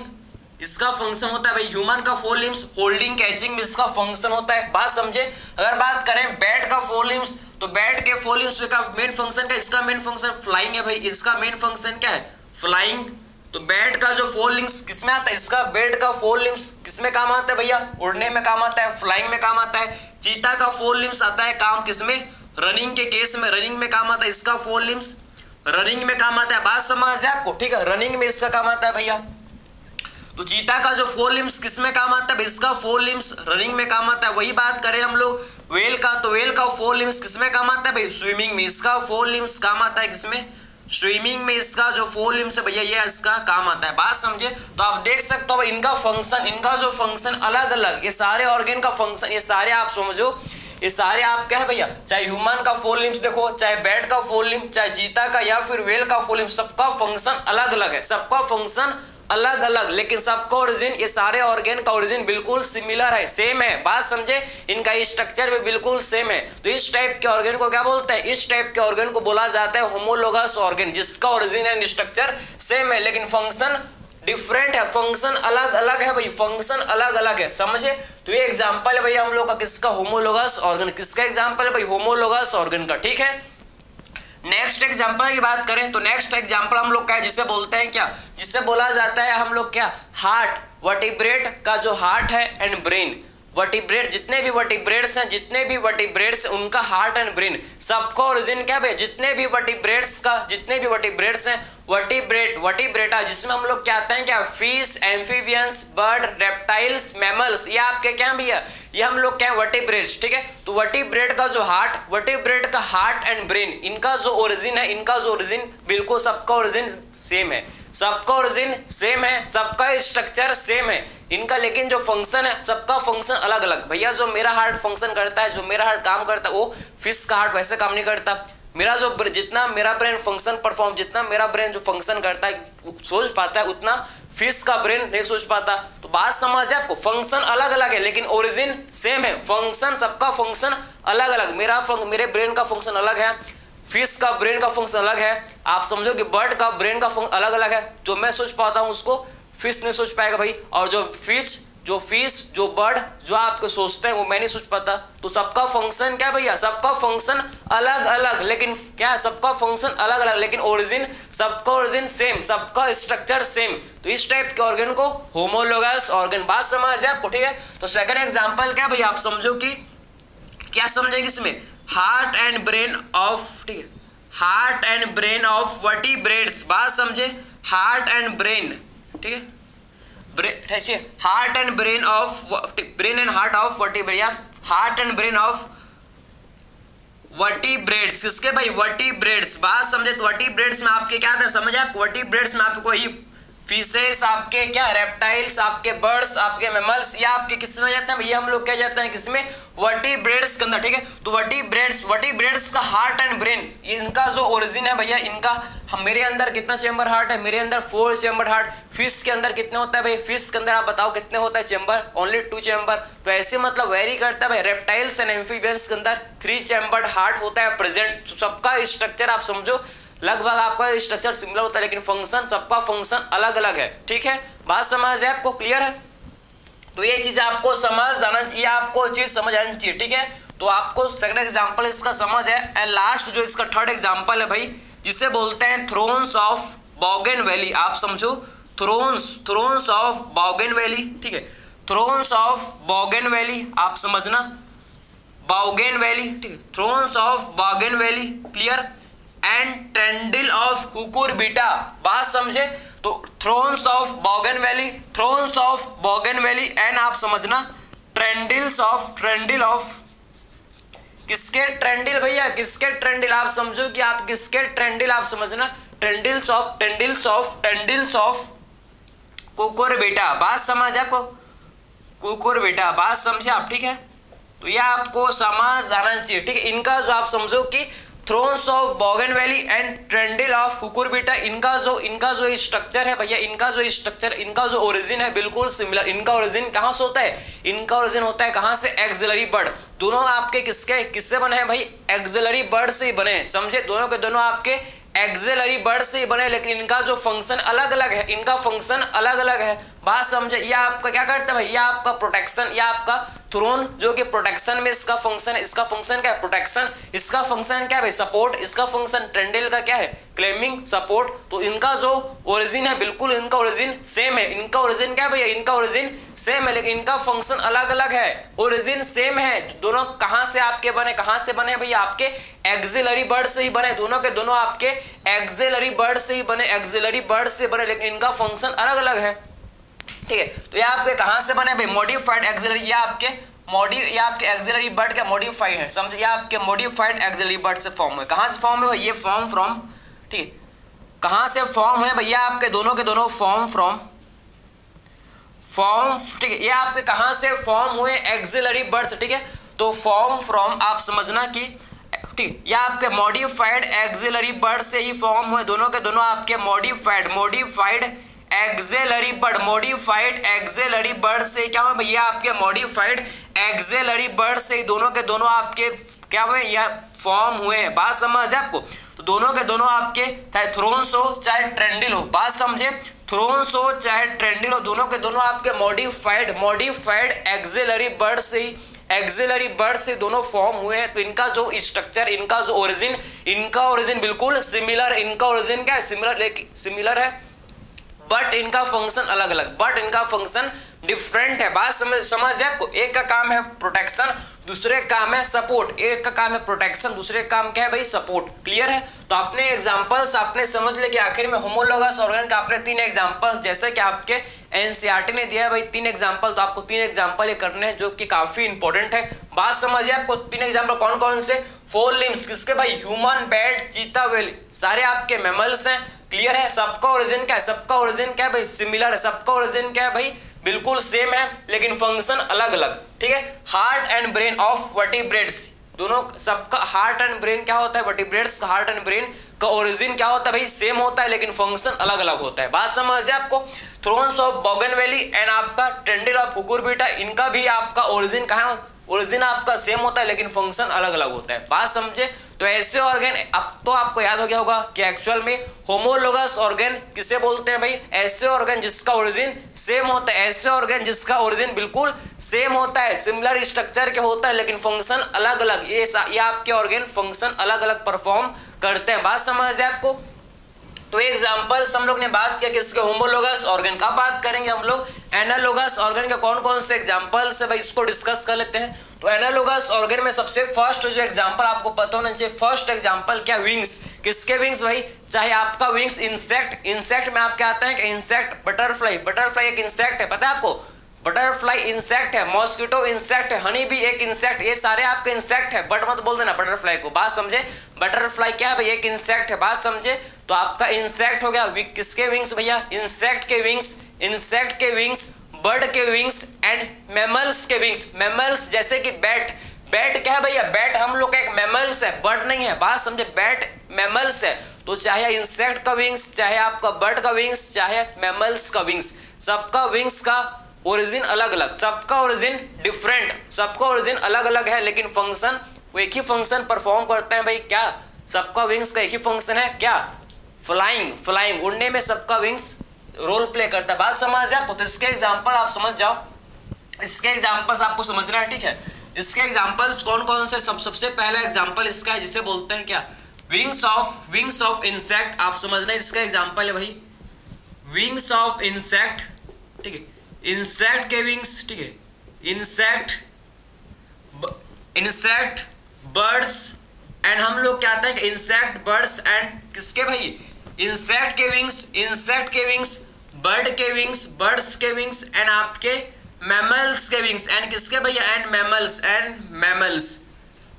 इसका फंक्शन होता है भाई, ह्यूमन का 4 लिम्स होल्डिंग कैचिंग में इसका फंक्शन होता है। बात समझे। अगर बात करें बैट का 4 लिम्स, तो बैट के 4 लिम्स का मेन फंक्शन क्या, इसका मेन फंक्शन फ्लाइंग है भाई, इसका मेन फंक्शन क्या है, फ्लाइंग। तो बैट का जो 4 लिम्स किसमें आता है, इसका बैट का 4 लिम्स किसमें काम आता है भैया, उड़ने में काम आता है, फ्लाइंग में काम आता है। चीता का 4 लिम्स आता है काम किसमें, रनिंग के केस में, रनिंग में काम आता है, इसका 4 लिम्स रनिंग में काम आता है। बात समझ है आपको, ठीक है, रनिंग में इसका काम आता है भैया। तो चीता का जो 4 लिम्स किसमें काम आता है, इसका 4 लिम्स रनिंग में काम आता है। वही बात करें हम लोग वेल का, तो वेल का 4 लिम्स किसमें काम आता है भाई, स्विमिंग में, इसका 4 लिम्स काम आता है किसमें, स्विमिंग में, इसका जो 4 लिम्स है भैया ये इसका काम आता है। बात समझे। तो आप देख सकते हो भाई, इनका फंक्शन, इनका जो फंक्शन अलग अलग, ये सारे ऑर्गन का फंक्शन, ये सारे आप समझो, ये सारे आप क्या है भैया, चाहे ह्यूमन का 4 लिम्स देखो, चाहे बैट का 4 लिम्स, चाहे चीता का या फिर वेल का 4 लिम्स, सबका फंक्शन अलग अलग है, सबका फंक्शन अलग अलग, लेकिन सबका ओरिजिन, ये सारे ऑर्गेन का ओरिजिन बिल्कुल सिमिलर है, सेम है। बात समझे, इनका स्ट्रक्चर भी बिल्कुल सेम है। तो इस टाइप के ऑर्गेन को क्या बोलते हैं? इस टाइप के ऑर्गेन को बोला जाता है होमोलोगस ऑर्गेन, जिसका ओरिजिन एंड स्ट्रक्चर सेम है लेकिन फंक्शन डिफरेंट है, फंक्शन अलग अलग है भाई, फंक्शन अलग अलग है, समझे। तो ये एग्जांपल है भैया हम लोग का किसका? Homologous organ. किसका एग्जांपल है भाई? होमोलोगस ऑर्गन का, ठीक है। नेक्स्ट एग्जांपल की बात करें तो नेक्स्ट एग्जांपल हम लोग का है जिसे बोलते हैं क्या? जिसे बोला जाता है हम लोग क्या? हार्ट, वर्टिब्रेट का जो हार्ट है एंड ब्रेन, वर्टिब्रेट जितने भी वर्टिब्रेट्स हैं उनका हार्ट एंड ब्रेन सबका ओरिजिन क्या है? जितने भी वर्टिब्रेट्स हैं वर्टिब्रेटा, जिसमें हम लोग क्या आते हैं क्या? Fish, amphibians, bird, reptiles, mammals, ये आपके क्या भैया? ये हम लोग क्या है? वर्टिब्रेट्स, ठीक है। तो वर्टिब्रेट का जो हार्ट, वर्टिब्रेट का हार्ट एंड ब्रेन, इनका जो ओरिजिन है, इनका जो ओरिजिन बिल्कुल सबका ओरिजिन सेम है, सबका ओरिजिन सेम है, सबका स्ट्रक्चर सेम है इनका, लेकिन जो फंक्शन है सबका फंक्शन अलग अलग। भैया जो मेरा हार्ट फंक्शन करता है, जो मेरा हार्ट काम करता है, वो फिश का हार्ट वैसे काम नहीं करता। मेरा जो जितना मेरा ब्रेन फंक्शन परफॉर्म, जितना मेरा ब्रेन जो फंक्शन करता है, सोच पाता है, उतना फिश का ब्रेन नहीं सोच पाता। तो बात समझ है आपको? फंक्शन अलग अलग है लेकिन ओरिजिन सेम है, फंक्शन सबका फंक्शन अलग अलग। मेरे ब्रेन का फंक्शन अलग है, फिश का ब्रेन का फंक्शन अलग है, आप समझो कि बर्ड का ब्रेन का फंक्शन अलग अलग है। जो मैं सोच पाता हूँ उसको फिश नहीं सोच पाएगा भाई, और जो बर्ड जो आपको सोचते हैं वो मैं नहीं सोच पाता। तो सबका फंक्शन क्या भैया? सबका फंक्शन अलग अलग, लेकिन क्या? सबका फंक्शन अलग अलग लेकिन ओरिजिन, सबका ओरिजिन सेम, सबका स्ट्रक्चर सेम। तो इस टाइप के ऑर्गन को होमोलोगस ऑर्गन। बात समझ है आपको, ठीक है। तो सेकंड एग्जांपल क्या भैया? आप समझो कि क्या समझेंगे इसमें? हार्ट एंड ब्रेन ऑफ, ठीक है, heart and brain of vertebrates. बात समझे? हार्ट एंड ब्रेन, ठीक है, heart and brain and heart of vertebrate, या heart and brain of vertebrates. किसके भाई? वर्टिब्रेट्स। बात समझे? तो वर्टिब्रेट्स में आपके क्या था? समझे आपको? वर्टिब्रेट्स में आपको वही फिशेस, आपके क्या रेप्टाइल्स, आपके बर्ड्स, आपके मैमल्स, या आपके किसमें जाते हैं भैया? हम लोग क्या जाते हैं किसमें? वर्टिब्रेट्स के अंदर, ठीक है। तो वर्टिब्रेट्स का हार्ट एंड ब्रेन, इनका जो ओरिजिन है भैया, इनका मेरे अंदर कितना चेंबर हार्ट है? मेरे अंदर 4 चेंबर हार्ट। फिश के अंदर कितने होता है भाई? फिश के अंदर आप बताओ कितने होता है चेंबर? Only 2 chamber. तो ऐसे मतलब वेरी करता है भाई। रेप्टाइल्स एंड एम्फीबियंस के अंदर 3 चेंबर्ड हार्ट होता है प्रेजेंट। सबका स्ट्रक्चर आप समझो लगभग आपका स्ट्रक्चर सिमिलर होता है लेकिन फंक्शन, सबका फंक्शन अलग अलग है, ठीक है। बात समझ है आपको? क्लियर है? तो ये चीज आपको समझ जाना चाहिए, आपको चीज समझ आनी चाहिए, ठीक है। तो आपको सेकंड एग्जांपल इसका समझ है। एंड लास्ट जो इसका थर्ड एग्जांपल है भाई, जिसे बोलते हैं थ्रोन्स ऑफ बोगनवेली। आप समझो, थ्रोन्स ऑफ बोगनवेली, ठीक है, थ्रोन्स ऑफ बोगनवेली, आप समझना, बोगनवेली, ठीक है, thorns of bougainvillea, clear. And tendril of cucurbita. बात समझे? तो थ्रोन्स ऑफ बोगनवेली एंड आप समझना ट्रेंडिल ऑफ किसके ट्रेंडिल भैया? किसके ट्रेंडिल? आप समझो कि आप किसके ट्रेंडिल, आप समझना ट्रेंडिल्स ऑफ कुकुरबिटा। बात समझ आपको? कुकुरबिटा, बात समझे आप, ठीक है। तो ये आपको समझ जाना चाहिए, ठीक है। इनका जो आप समझो कि thorns of bougainvillea and tendril of cucurbita, इनका जो स्ट्रक्चर है भैया, इनका जो ओरिजिन है बिल्कुल सिमिलर। इनका ओरिजिन कहाँ से होता है? इनका ओरिजिन होता है कहाँ से? Axillary bud. दोनों आपके किससे बने हैं भाई? एक्सिलरी बर्ड से ही बने हैं, समझे। दोनों के दोनों आपके एक्सिलरी बर्ड से ही बने, लेकिन इनका जो फंक्शन अलग अलग है, इनका फंक्शन अलग अलग है। बात समझे? ये आपका क्या करता है भाई? ये आपका प्रोटेक्शन, या आपका थ्रोन जो कि प्रोटेक्शन में इसका फंक्शन है। इसका फंक्शन क्या है? प्रोटेक्शन। इसका फंक्शन क्या है भाई? सपोर्ट। इसका फंक्शन ट्रेंडिल का क्या है? Claiming, support. तो इनका जो ओरिजिन है बिल्कुल इनका ओरिजिन सेम है। इनका ओरिजिन क्या है भैया? इनका ओरिजिन सेम है लेकिन इनका फंक्शन अलग अलग है, ओरिजिन सेम है। दोनों कहाँ से आपके बने? कहाँ से बने भैया? आपके एक्सिलरी बर्ड से ही बने। दोनों के दोनों आपके एक्सिलरी बर्ड से ही बने, एक्सिलरी बर्ड से बने, लेकिन इनका फंक्शन अलग अलग है, ठीक है। तो ये आपके कहाँ से बने भाई? Modified axillary. ये आपके एक्सिलरी बर्ड का मॉडिफाइड है, समझे। ये आपके मॉडिफाइड एक्सिलरी बर्ड से फॉर्म है। कहाँ से फॉर्म है भाई? ये फॉर्म फ्रॉम, ठीक है, कहाँ से फॉर्म है भैया? आपके दोनों के दोनों फॉर्म, ठीक है। ये आपके कहाँ से फॉर्म हुए? एक्सिलरी बर्ड से, ठीक है। तो फॉर्म फ्रॉम, आप समझना कि, ठीक, ये आपके मॉडिफाइड एक्सिलरी बर्ड से ही फॉर्म हुए। दोनों के दोनों आपके modified auxiliary bird, modified auxiliary bird से क्या हुआ भैया आपके मॉडिफाइड एक्सेलरी बर्ड से दोनों के दोनों आपके क्या हुए या फॉर्म हुए हैं। बात समझ है आपको? तो दोनों के दोनों आपके चाहे थ्रोन्स हो चाहे ट्रेंडिल हो, बात समझे, थ्रोन्स हो चाहे ट्रेंडिल हो, दोनों के दोनों आपके मॉडिफाइड एक्सेलरी बर्ड से दोनों फॉर्म हुए हैं। तो इनका जो स्ट्रक्चर, इनका जो ओरिजिन बिल्कुल सिमिलर, इनका ओरिजिन क्या है सिमिलर है बट इनका फंक्शन अलग अलग, बट इनका फंक्शन डिफरेंट है। बात समझ है आपको? एक का काम है प्रोटेक्शन, दूसरे का काम है सपोर्ट, एक का काम है प्रोटेक्शन, दूसरे का काम क्या है भाई सपोर्ट। क्लियर है? तो आपने एग्जांपल्स आपने समझ ले कि आखिर में होमोलोगस ऑर्गन का आपने 3 एग्जांपल जैसे कि आपके एनसीईआरटी ने दिया है भाई 3 एग्जांपल, तो आपको 3 एग्जांपल ये करने हैं जो कि काफी इंपॉर्टेंट है। बात समझिए आपको 3 एग्जांपल कौन कौन से? 4 लिम्स किसके भाई? ह्यूमन, बैट, चीता, व्हेल, सारे आपके मैमल्स हैं। क्लियर है? सबका ओरिजिन क्या है? सबका ओरिजिन क्या है भाई? सिमिलर है। सबका ओरिजिन क्या है भाई? बिल्कुल सेम है लेकिन फंक्शन अलग अलग। ठीक है? Heart and brain of vertebrates, दोनों सबका हार्ट एंड ब्रेन क्या होता है? वर्टिब्रेट्स हार्ट एंड ब्रेन का ओरिजिन क्या होता है भाई? सेम होता है लेकिन फंक्शन अलग अलग होता है। बात समझ है आपको? थ्रोन्स ऑफ बोगनवेली एंड आपका ट्रेंडिल ऑफ कुकुरबिटा, इनका भी आपका ओरिजिन कहाँ? ओरिजिन आपका सेम होता है लेकिन फंक्शन अलग अलग होता है। बात समझे? तो ऐसे ऑर्गन, अब तो आपको याद हो गया होगा कि एक्चुअल में होमोलोगस ऑर्गन किसे बोलते हैं भाई? ऐसे ऑर्गन जिसका ओरिजिन सेम होता है, ऐसे ऑर्गन जिसका ओरिजिन बिल्कुल सेम होता है, सिमिलर स्ट्रक्चर के होता है लेकिन फंक्शन अलग अलग, ये आपके ऑर्गन फंक्शन अलग अलग परफॉर्म करते हैं। बात समझ है आपको? तो एग्जांपल्स हम लोग ने बात किया किसके? होमोलोगस ऑर्गन का। बात करेंगे हम लोग एनालोगस ऑर्गन के कौन कौन से एग्जांपल्स है भाई, इसको डिस्कस कर लेते हैं। तो एनालोगस ऑर्गन में सबसे फर्स्ट जो एग्जांपल आपको पता होना चाहिए, फर्स्ट एग्जांपल क्या? विंग्स। किसके विंग्स भाई? चाहे आपका विंग्स इंसेक्ट में आपके आता है कि इंसेक्ट, बटरफ्लाई एक इंसेक्ट है, पता है आपको? बटरफ्लाई इंसेक्ट है, मॉस्किटो इंसेक्ट है, हनी भी एक इंसेक्ट, ये सारे आपके इंसेक्ट है। बट मत बोल देना बटरफ्लाई को। बात समझे? बटरफ्लाई क्या है भाई? एक इंसेक्ट है। बात समझे? तो आपका इंसेक्ट हो गया। किसके विंग्स भैया? इंसेक्ट के विंग्स, बर्ड के विंग्स एंड मैमल्स के विंग्स। मैमल्स जैसे कि बैट क्या है भैया? बैट हम लोग का एक मैमल्स है, बर्ड नहीं है। बात समझे? बैट मैमल्स है। तो चाहे इंसेक्ट का विंग्स, चाहे आपका बर्ड का विंग्स, चाहे मैमल्स का विंग्स, सबका विंग्स का ओरिजिन अलग अलग, सबका ओरिजिन डिफरेंट, सबका ओरिजिन अलग अलग है लेकिन फंक्शन वो एक ही फंक्शन परफॉर्म करते हैं भाई। क्या? सबका विंग्स का एक ही फंक्शन है, क्या? फ्लाइंग, उड़ने में सबका विंग्स रोल प्ले करता है। बात समझ आपको? तो इसके एग्जांपल आप समझ जाओ, इसके एग्जांपल्स आपको समझना है। ठीक है? इसके एग्जांपल्स कौन कौन से? सबसे पहला एग्जांपल इसका है जिसे बोलते हैं क्या? Wings of insect. आप समझना, इसका एग्जांपल है भाई विंग्स ऑफ इंसेक्ट। ठीक है? इंसेक्ट के विंग्स, ठीक है, इंसेक्ट बर्ड्स एंड हम लोग क्या आता है कि इंसेक्ट बर्ड्स एंड किसके भाई? इंसेक्ट के विंग्स, बर्ड के विंग्स, बर्ड्स के विंग्स एंड आपके मैमल्स के विंग्स एंड किसके भैया? And mammals.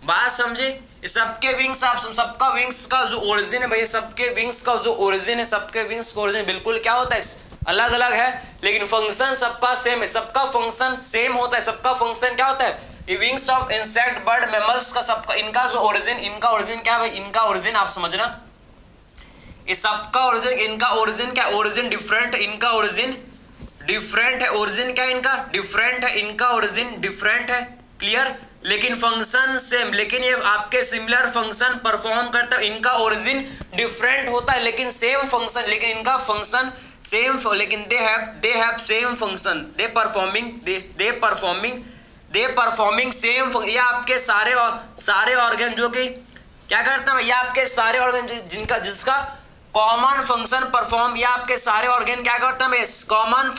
बात समझे? सबके विंग्स, आप सबका विंग्स का जो ओरिजिन है भैया, सबके विंग्स का जो ओरिजिन है, सबके विंग्स का ओरिजिन बिल्कुल क्या होता है? अलग अलग है लेकिन फंक्शन सबका सेम है, सबका फंक्शन सेम होता है। सबका फंक्शन क्या होता है? ये wings of insect, bird, mammals का सबका, इनका जो ओरिजिन, इनका ओरिजिन क्या है भाई? इनका ओरिजिन आप समझना, ये सबका ओरिजिन, इनका ओरिजिन क्या? ओरिजिन डिफरेंट, इनका ओरिजिन डिफरेंट है। ओरिजिन क्या? इनका डिफरेंट है, इनका ओरिजिन डिफरेंट है। क्लियर? लेकिन फंक्शन सेम, लेकिन ये आपके सिमिलर फंक्शन परफॉर्म करता है। इनका ओरिजिन डिफरेंट होता है लेकिन सेम फंक्शन, लेकिन इनका फंक्शन सेम, लेकिन they have same function, they performing same. ये आपके सारे ऑर्गन जो कि क्या करते हैं? ये आपके सारे ऑर्गन जिसका कॉमन फंक्शन परफॉर्म, या आपके सारे ऑर्गन क्या करते हैं? कॉमन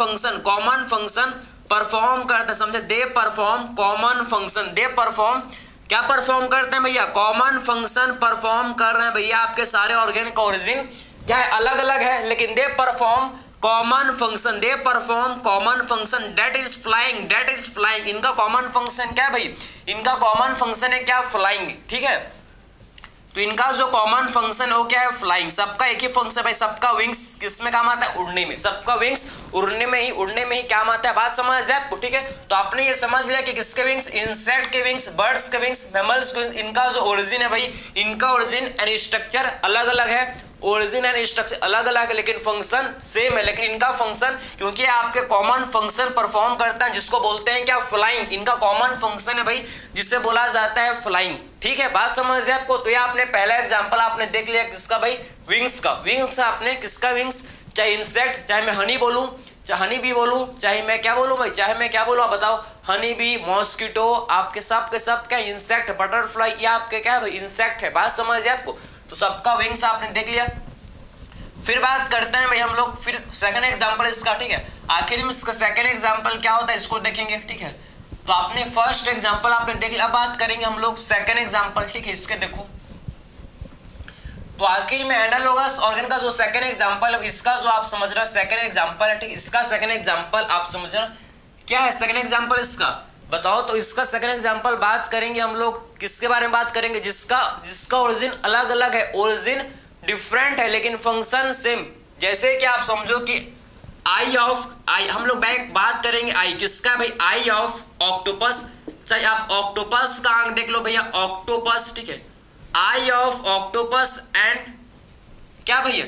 फंक्शन परफॉर्म करते हैं। समझे? They perform common function, they perform क्या परफॉर्म करते हैं भैया? कॉमन फंक्शन परफॉर्म कर रहे हैं भैया। आपके सारे ऑर्गन का ओरिजिन क्या है? अलग अलग है लेकिन they perform common function, that is flying. इनका कॉमन फंक्शन क्या है भाई? इनका कॉमन फंक्शन है क्या? फ्लाइंग। ठीक है? तो इनका जो कॉमन फंक्शन है वो क्या है? फ्लाइंग। सबका एक ही फंक्शन है भाई, सबका विंग्स किस में काम आता है? उड़ने में। सबका विंग्स उड़ने में ही काम आता है। बात समझ जाए आपको? ठीक है? तो आपने ये समझ लिया कि किसके विंग्स? इंसेक्ट के विंग्स, बर्ड्स के विंग्स, मैमल्स के विंग्स, इनका जो ओरिजिन है भाई, इनका ओरिजिन एंड स्ट्रक्चर अलग अलग है, ओरिजिन एंड स्ट्रक्चर अलग अलग है लेकिन फंक्शन सेम है, लेकिन इनका फंक्शन क्योंकि आपके कॉमन फंक्शन परफॉर्म करता है जिसको बोलते हैं क्या, फ्लाइंग। इनका कॉमन फंक्शन है भाई जिसे बोला जाता है फ्लाइंग। ठीक है, बात समझ है आपको। तो ये आपने पहला एग्जांपल आपने देख लिया किसका भाई, विंग्स का। विंग्स आपने किसका, विंग्स, चाहे इंसेक्ट, चाहे मैं हनी बोलूं, चाहे हनी बी बोलूं, चाहे मैं क्या बोलूं भाई, चाहे मैं क्या बोलूं आप बताओ, हनी बी, मॉस्किटो, आपके सब के सब क्या इंसेक्ट, बटरफ्लाई, ये आपके क्या भाई इंसेक्ट है। बात समझ है आपको। तो सबका विंग्स आपने देख लिया। फिर बात करते हैं भाई हम लोग फिर सेकंड एग्जांपल इसका। ठीक है, आखिर में इसका सेकंड एग्जांपल क्या होता है इसको देखेंगे। ठीक है, तो आपने फर्स्ट एग्जांपल आपने देख लिया, अब बात करेंगे हम लोग सेकंड एग्जांपल। ठीक है, इसके देखो तो आखिर में एनालॉगस ऑर्गन का जो सेकंड एग्जांपल है, इसका जो आप समझ रहे हो सेकंड एग्जांपल है। ठीक, इसका सेकंड एग्जांपल आप समझ रहे क्या है सेकंड एग्जांपल इसका, बताओ। तो इसका सेकंड एग्जांपल बात करेंगे हम लोग किसके बारे में बात करेंगे, जिसका ओरिजिन अलग अलग है, ओरिजिन डिफरेंट है लेकिन फंक्शन सेम। जैसे कि आप समझो कि आई ऑफ आई, हम लोग बात करेंगे आई किसका भाई, आई ऑफ ऑक्टोपस। चाहे आप ऑक्टोपस का आंख देख लो भैया, ऑक्टोपस। ठीक है, आई ऑफ ऑक्टोपस एंड क्या भैया,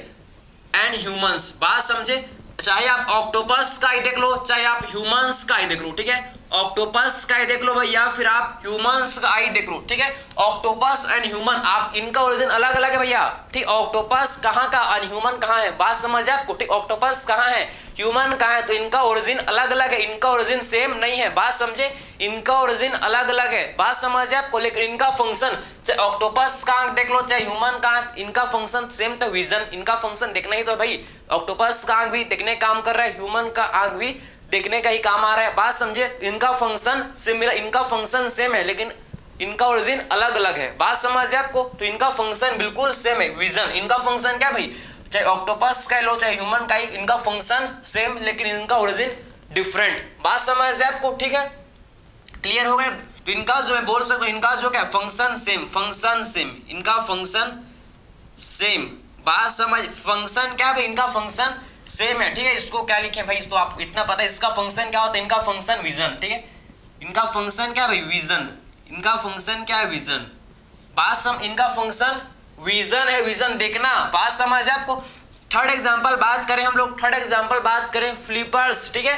एंड ह्यूमंस। बात समझे, चाहे आप ऑक्टोपस का आई देख लो, चाहे आप ह्यूमंस का आई देख लो। ठीक है, ऑक्टोपस का आई देख लो भाई या फिर आप ह्यूमंस का आई देख लो। ठीक है, ऑक्टोपस एंड ह्यूमन आप इनका ओरिजिन अलग अलग है भैया। ठीक, ऑक्टोपस कहाँ का और ह्यूमन कहाँ है, बात समझ आपको। ठीक, ऑक्टोपस कहाँ है, ह्यूमन कहाँ है, तो इनका ओरिजिन अलग अलग है, इनका ओरिजिन सेम नहीं है। बात समझे, इनका ओरिजिन अलग अलग है, बात समझ आपको। लेकिन इनका फंक्शन, चाहे ऑक्टोपस का आंख देख लो चाहे ह्यूमन का आंख, इनका फंक्शन सेम। तो विजन, इनका फंक्शन देखना ही तो भाई, ऑक्टोपस का आंख भी देखने काम कर रहा है, ह्यूमन का आंख भी देखने का ही काम आ रहा है। बात समझे, इनका फंक्शन सिमिलर, इनका फंक्शन सेम है लेकिन इनका ओरिजिन अलग अलग है। बात समझ आपको। तो इनका फंक्शन बिल्कुल सेम है, विजन। इनका फंक्शन क्या भाई, चाहे ऑक्टोपस का लो चाहे ह्यूमन का ही, इनका फंक्शन सेम लेकिन इनका ओरिजिन डिफरेंट। बात समझ आपको। ठीक है, क्लियर हो गया। तो इनका जो मैं बोल सकता हूँ, इनका जो क्या फंक्शन सेम, फंक्शन सेम, इनका फंक्शन सेम। बात समझ, फंक्शन क्या भाई, इनका फंक्शन सेम है। ठीक है, इसको क्या लिखे भाई, इसको आपको इतना पता है इसका फंक्शन क्या होता है, इनका फंक्शन विजन। ठीक है, इनका फंक्शन क्या भाई, विजन। इनका फंक्शन क्या है, विजन। बात सम, इनका फंक्शन विजन है, विजन देखना। बात समझ आपको। थर्ड एग्जांपल बात करें हम लोग, थर्ड एग्जांपल बात करें फ्लिपर्स। ठीक है,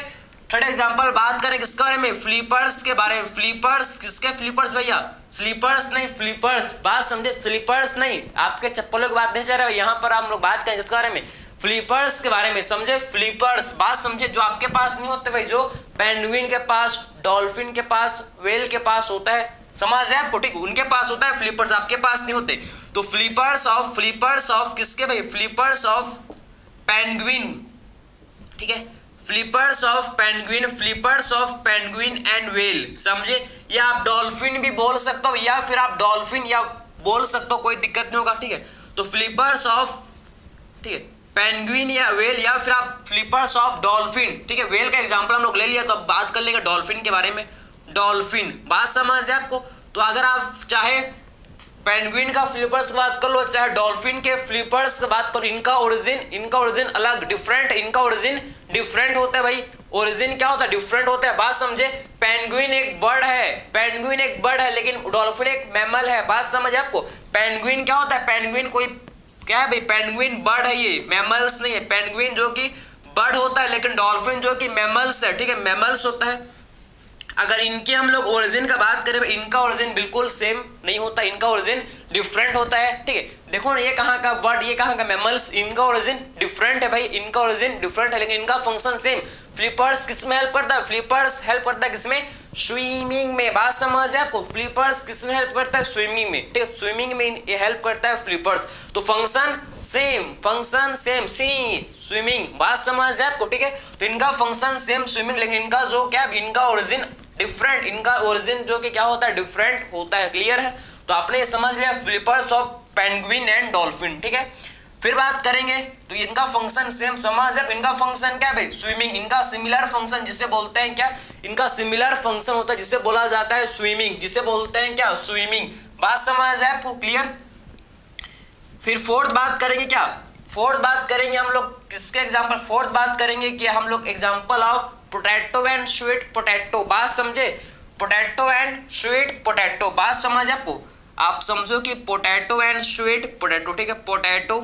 थर्ड एग्जांपल बात करें किसके बारे में, फ्लिपर्स के बारे में। फ्लिपर्स किसके, फ्लिपर्स भैया, स्लीपर्स नहीं, फ्लिपर्स। बात समझे, स्लीपर्स नहीं, आपके चप्पलों की बात नहीं चल रहा है यहाँ पर। हम लोग बात करें किसके बारे में, फ्लिपर्स के बारे में, समझे, फ्लिपर्स। बात समझे, जो आपके पास नहीं होते भाई, जो पेंगुइन के पास, डॉल्फिन के पास, वेल के पास होता है, समझ है आपको। ठीक, उनके पास होता है फ्लिपर्स, आपके पास नहीं होते। तो फ्लिपर्स ऑफ किसके भाई, फ्लिपर्स ऑफ पेंगुइन। ठीक है, flippers of penguin, flippers of penguin and well, समझे। या आप डॉल्फिन भी बोल सकते हो या फिर आप डॉल्फिन या बोल सकते हो, कोई दिक्कत नहीं होगा। ठीक है, तो फ्लिपर्स ऑफ, ठीक है, पेंगुइन या वेल या फिर आप फ्लिपर्स ऑफ डॉल्फिन। ठीक है, वेल का एग्जांपल हम लोग ले लिया, तो अब बात कर लेंगे डॉल्फिन के बारे में। डॉल्फिन, बात समझ है आपको। तो अगर आप चाहे पेंगुइन का फ्लिपर्स की बात कर लो, चाहे डॉल्फिन के फ्लिपर्स की बात करो, इनका ओरिजिन अलग डिफरेंट, इनका ओरिजिन डिफरेंट होता है भाई। ओरिजिन क्या होता है, डिफरेंट होता है। बात समझे, पेंगुइन एक बर्ड है, पेंगुइन एक बर्ड है लेकिन डॉल्फिन एक मैमल है। बात समझ आपको। पेंगुइन क्या होता है, पेंगुइन कोई क्या है भाई, पेंगुइन बर्ड है, ये मैमल्स नहीं है। पेंगुइन जो कि बर्ड होता है लेकिन डॉल्फिन जो कि मैमल्स है। ठीक है, मैमल्स होता है। अगर इनके हम लोग ओरिजिन का बात करें, इनका ओरिजिन बिल्कुल सेम नहीं होता, इनका ओरिजिन डिफरेंट होता है। ठीक है, देखो ना, ये कहाँ का बर्ड, ये कहाँ का मैमल्स, इनका ओरिजिन डिफरेंट है भाई, इनका ओरिजिन डिफरेंट है लेकिन इनका फंक्शन सेम। फ्लिपर्स किसमें हेल्प करता है, फ्लिपर्स हेल्प करता है किसमें, स्विमिंग में। बात समझ है आपको। फ्लिपर्स किसमें हेल्प करता है, स्विमिंग में। ठीक है, स्विमिंग में ये हेल्प करता है फ्लिपर्स। तो function same, function same, swimming. बात समझ है आपको। ठीक है, तो इनका फंक्शन सेम स्विमिंग, लेकिन इनका जो क्या, इनका ओरिजिन डिफरेंट, इनका ओरिजिन जो कि क्या होता है, डिफरेंट होता है। क्लियर है। तो आपने ये समझ लिया flippers of penguin and dolphin. ठीक है, फिर बात करेंगे तो इनका फंक्शन सेम समझ है। इनका फंक्शन क्या है भाई, स्विमिंग। इनका सिमिलर फंक्शन जिसे बोलते हैं क्या, इनका सिमिलर फंक्शन होता है जिसे बोला जाता है स्विमिंग, जिसे बोलते हैं क्या, स्विमिंग। बात समझ है आपको। क्लियर। फिर फोर्थ बात करेंगे क्या, फोर्थ बात करेंगे हम लोग किसके एग्जाम्पल, फोर्थ बात करेंगे कि हम लोग example of potato and sweet potato. बात समझे, पोटैटो एंड स्वीट पोटैटो। बात समझ आपको। आप समझो कि पोटैटो एंड स्वीट पोटैटो। ठीक है, पोटैटो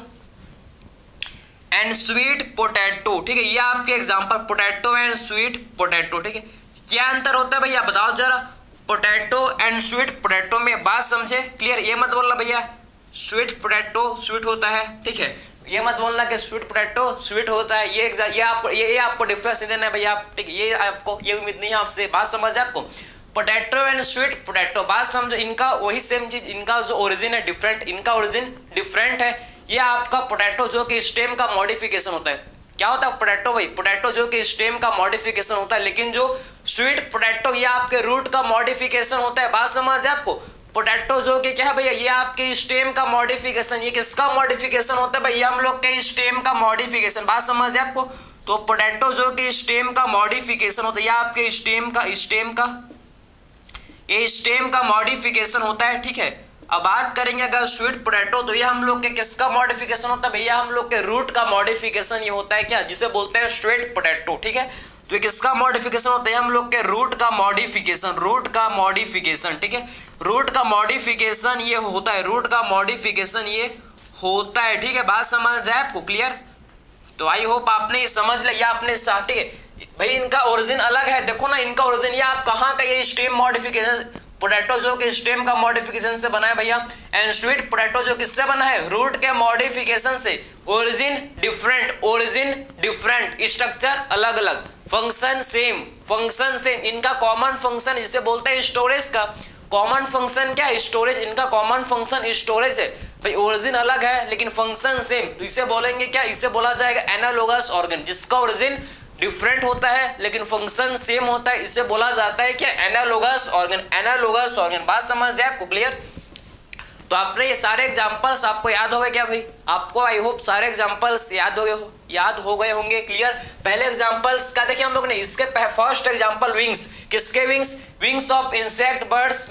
एंड स्वीट पोटैटो, ठीक है, ये आपके example potato and sweet potato, ठीक है। क्या अंतर होता है भैया बताओ जरा, पोटैटो एंड स्वीट पोटैटो में, बात समझे क्लियर, ये मत बोलना भैया स्वीट पोटैटो स्वीट होता है, ठीक है, ये मत बोलना कि स्वीट पोटैटो स्वीट होता है, ये आपको डिफरेंस देना है भैया आप, ठीक है, ये आपको ये उम्मीद नहीं है आपसे, बात समझ है आपको। पोटैटो एंड स्वीट पोटैटो, बात समझो, इनका वही सेम चीज, इनका जो ओरिजिन है डिफरेंट, इनका ओरिजिन डिफरेंट है। ये आपका पोटैटो जो कि स्टेम का मॉडिफिकेशन होता है, क्या होता है पोटैटो भाई, पोटैटो जो कि स्टेम का मॉडिफिकेशन होता है, लेकिन जो स्वीट पोटैटो ये आपके रूट का मॉडिफिकेशन होता है, बात समझ है आपको। पोटैटो जो कि क्या है भैया, ये आपके स्टेम का मॉडिफिकेशन, ये किसका मॉडिफिकेशन होता है भैया, हम लोग के स्टेम का मॉडिफिकेशन, बात समझ है आपको। तो पोटैटो जो कि स्टेम का मॉडिफिकेशन होता है, ये आपके स्टेम का मॉडिफिकेशन होता है, ठीक है। अब बात करेंगे अगर स्वीट पोटैटो, तो ये हम लोग के किसका मॉडिफिकेशन होता है भैया, हम लोग के रूट का मॉडिफिकेशन ये होता है, क्या, जिसे बोलते हैं स्वीट पोटैटो, ठीक है। तो ये किसका मॉडिफिकेशन होता है, हम लोग के रूट का मॉडिफिकेशन, ठीक है, रूट का मॉडिफिकेशन ये होता है, रूट का मॉडिफिकेशन ये होता है, ठीक है, बात समझ जाए आपको क्लियर। तो आई होप आपने ये समझ लिया, आपने ठीक है भाई, इनका ओरिजिन अलग है, देखो ना इनका ओरिजिन, ये आप कहाँ का, ये स्टेम मॉडिफिकेशन, पोटैटो जो कि स्टेम का मॉडिफिकेशन से बना है भैया, एंड स्वीट पोटैटो जो किससे बना है, रूट के मॉडिफिकेशन से। ओरिजिन डिफरेंट, स्ट्रक्चर अलग अलग, फंक्शन सेम, इनका कॉमन फंक्शन जिसे बोलते हैं स्टोरेज का, कॉमन फंक्शन क्या है, स्टोरेज, इनका कॉमन फंक्शन स्टोरेज है भाई, ओरिजिन अलग है लेकिन फंक्शन सेम, तो इसे बोलेंगे क्या, इसे बोला जाएगा एनालोगस ऑर्गन, जिसका ओरिजिन डिफरेंट होता है लेकिन फंक्शन सेम होता है, इसे बोला जाता है क्या, एनालोगस ऑर्गन, बात समझ जाए आपको क्लियर। तो आपने ये सारे एग्जांपल्स आपको याद हो गए क्या भाई, आपको आई होप सारे एग्जांपल्स याद हो गए होंगे क्लियर। पहले एग्जांपल्स का देखिए हम लोग ने, इसके फर्स्ट एग्जांपल विंग्स, किसके wings of insect birds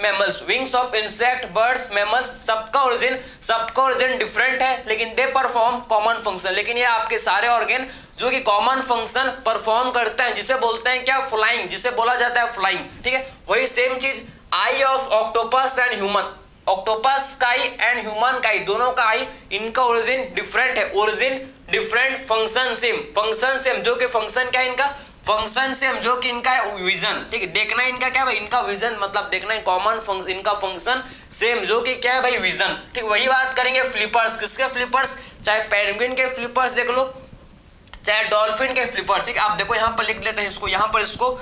mammals, सबका ओरिजिन डिफरेंट है लेकिन दे परफॉर्म कॉमन फंक्शन, लेकिन ये आपके सारे ऑर्गन जो कि कॉमन फंक्शन परफॉर्म करते हैं, जिसे बोलते हैं क्या, फ्लाइंग, जिसे बोला जाता है फ्लाइंग, ठीक है। वही सेम चीज eye of octopus and human, octopus का आई एंड ह्यूमन का आई, दोनों का आई, इनका ओरिजिन डिफरेंट है, फंक्शन सेम, जो कि फंक्शन क्या है इनका, फंक्शन सेम, जो कि इनका है विजन, ठीक है, देखना इनका क्या भाई, इनका विजन मतलब देखना है, कॉमन फंक्शन, इनका फंक्शन सेम, जो कि क्या है भाई, विजन, ठीक। वही बात करेंगे फ्लिपर्स, किसके फ्लिपर्स, चाहे पेंगुइन के फ्लिपर्स देख लो, चाहे डॉल्फिन के फ्लिपर्स, ठीक है। आप देखो यहाँ पर लिख लेते हैं इसको, यहाँ पर इसको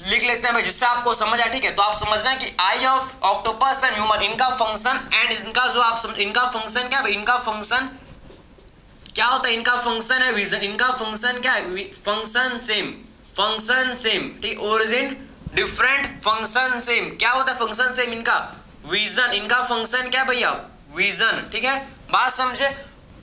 लिख लेते हैं भाई, जिससे आपको समझ आए, ठीक है। तो आप समझना कि आई ऑफ ऑक्टोपस एंड ह्यूमन, इनका फंक्शन एंड इनका जो आप इनका फंक्शन क्या है, इनका फंक्शन क्या होता है, इनका फंक्शन है विजन, इनका फंक्शन क्या है, फंक्शन सेम, ठीक, ओरिजिन डिफरेंट, फंक्शन सेम, क्या होता है फंक्शन सेम, इनका विजन, इनका फंक्शन क्या भैया, विजन, ठीक है, बात समझे।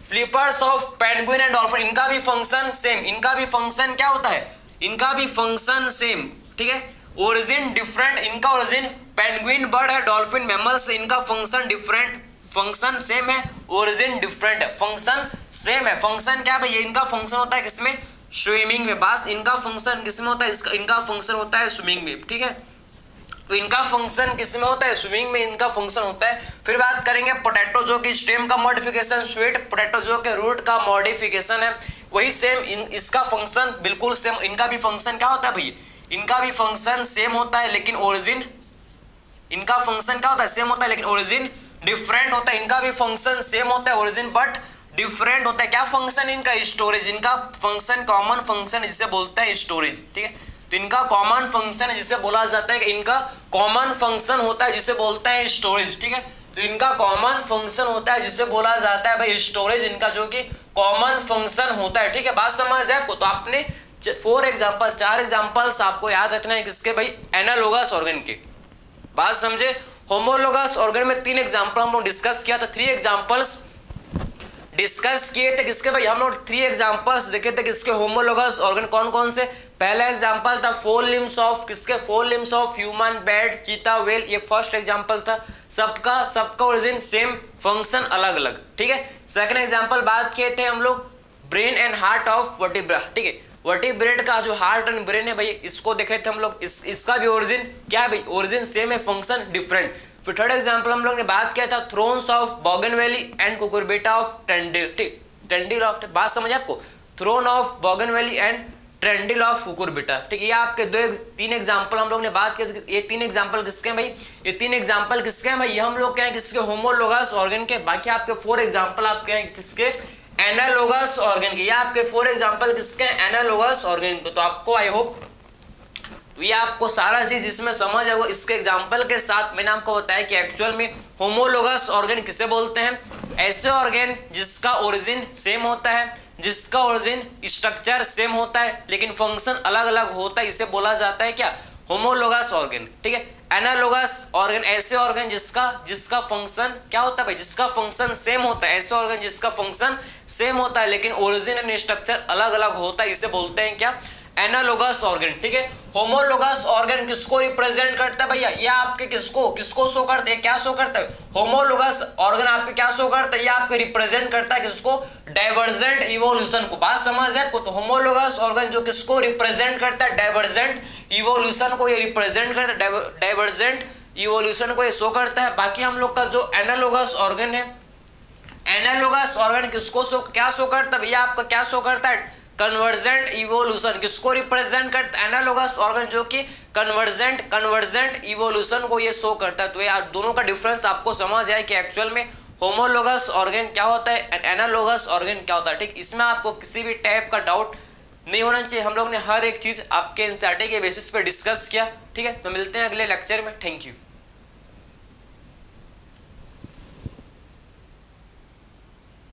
Flippers of penguin and dolphin, इनका भी फंक्शन सेम, इनका भी फंक्शन क्या होता है, इनका भी फंक्शन सेम, ठीक है, ओरिजिन डिफरेंट, इनका ओरिजिन पेंगुइन बर्ड है, डॉल्फिन मैमल्स, इनका फंक्शन डिफरेंट, फंक्शन सेम है, ओरिजिन डिफरेंट है, फंक्शन सेम है। फंक्शन क्या भैया, इनका फंक्शन होता है किसमें, स्विमिंग में, बस इनका फंक्शन किसमें होता है, इनका फंक्शन होता है स्विमिंग में, ठीक है। तो इनका फंक्शन किसमें होता है, स्विमिंग में इनका फंक्शन होता है। फिर बात करेंगे पोटैटो जो कि स्टेम का मॉडिफिकेशन, स्वीट पोटैटो जो कि रूट का मॉडिफिकेशन है, वही सेम इसका फंक्शन बिल्कुल सेम, इनका भी फंक्शन क्या होता है भैया, इनका भी फंक्शन सेम होता है लेकिन ओरिजिन, इनका फंक्शन क्या होता है, सेम होता है लेकिन ओरिजिन डिफरेंट होता है, इनका भी फंक्शन सेम होता है, ओरिजिन बट डिफरेंट होता है। क्या फंक्शन इनका, स्टोरेज, इनका फंक्शन कॉमन फंक्शन जिसे बोलते हैं स्टोरेज, ठीक है। तो इनका कॉमन फंक्शन है जिसे बोला जाता है कि इनका कॉमन फंक्शन होता है जिसे बोलते हैं स्टोरेज, ठीक है। तो इनका कॉमन फंक्शन होता है जिसे बोला जाता है भाई स्टोरेज, इनका जो कि कॉमन फंक्शन होता है, ठीक है, बात समझ है आपको। तो आपने 4 एग्जांपल्स आपको याद रखना है किसके भाई, एनालोगस ऑर्गन के, बात समझे। होमोलोगस ऑर्गन में 3 एग्जांपल हम लोग डिस्कस किया था, 3 एग्जांपल्स डिस्कस किए थे किसके भाई, हम लोग 3 एग्जांपल्स देखे थे किसके, होमोलोगस ऑर्गन कौन कौन से। पहला एग्जांपल था 4 लिम्स ऑफ किसके, 4 लिम्स ऑफ ह्यूमन, बैट, चीता, वेल, ये फर्स्ट एग्जांपल था। सबका ओरिजिन सेम, फंक्शन अलग अलग, ठीक है। सेकंड एग्जांपल बात किए थे हम लोग brain and heart of vertebra, ठीक है, वर्टिब्रेट का जो हार्ट एंड ब्रेन है भाई, इसको देखे थे हम लोग, इसका भी ओरिजिन क्या है भाई, ओरिजिन सेम है, फंक्शन डिफरेंट। फिर थर्ड एग्जांपल हम लोग ने बात किया था thorns of bougainvillea and cucurbita of tendril of, बात समझ आपको, thorn of bougainvillea and tendril of cucurbita. ठीक है, ये आपके तीन एग्जाम्पल हम लोग ने बात की। ये तीन एग्जाम्पल किसके हैं भाई, ये तीन एग्जाम्पल किसके हैं भाई, ये हम लोग क्या है किसके, होमोलोगस ऑर्गन के। बाकी आपके 4 एग्जाम्पल आपके हैं किसके, एनालोगस ऑर्गन के। ये आपके 4 एग्जाम्पल किसके, एनालोगस ऑर्गन के। तो आपको आई होप ये आपको सारा चीज इसमें समझ है। वो इसके एग्जाम्पल के साथ मैंने आपको बताया कि एक्चुअल में होमोलोगस ऑर्गन किसे बोलते हैं, ऐसे ऑर्गन जिसका ओरिजिन सेम होता है, जिसका ओरिजिन स्ट्रक्चर सेम होता है लेकिन फंक्शन अलग अलग होता है, इसे बोला जाता है क्या, होमोलोगस ऑर्गन। ठीक है, एनालोगस ऑर्गन ऐसे ऑर्गन जिसका फंक्शन क्या होता है भाई, जिसका फंक्शन सेम होता है, ऐसे ऑर्गन जिसका फंक्शन सेम होता है लेकिन ओरिजिन एंड स्ट्रक्चर अलग अलग होता है, इसे बोलते हैं क्या, एनालोगस ऑर्गन। ठीक है, होमोलोगस ऑर्गन किसको रिप्रेजेंट करता है भैया, ये आपके किसको शो करते हैं, क्या शो करता है, होमोलोगस ऑर्गन आपके क्या शो करता है, ये आपके रिप्रेजेंट करता है किसको, डाइवर्जेंट इवोल्यूशन को। बात समझ है आपको, तो होमोलोगस ऑर्गन जो किसको रिप्रेजेंट करता है, डाइवर्जेंट इवोल्यूशन को ये रिप्रेजेंट करता है, डाइवर्जेंट इवोल्यूशन को ये शो करता है। बाकी हम लोग का जो एनालोगस ऑर्गन है, एनालोगस ऑर्गन किसको क्या शो करता है भैया, आपका क्या शो करता है, कन्वर्जेंट इवोल्यूशन। किसको रिप्रेजेंट करता है, एनालोगस ऑर्गन जो कि कन्वर्जेंट इवोल्यूशन को ये शो करता है। तो ये दोनों का डिफरेंस आपको समझ आए कि एक्चुअल में होमोलोगस ऑर्गन क्या होता है, एनालोगस ऑर्गन क्या होता है। ठीक, इसमें आपको किसी भी टाइप का डाउट नहीं होना चाहिए। हम लोग ने हर एक चीज आपके एनसीईआरटी के बेसिस पे डिस्कस किया। ठीक है, तो मिलते हैं अगले लेक्चर में। Thank you.